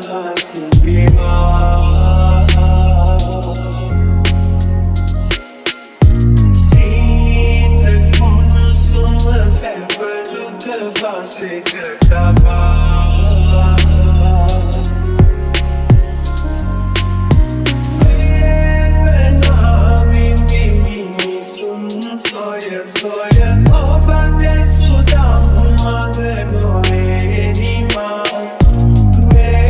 कहाँ से बीमार Seen the corner so much, but look at us,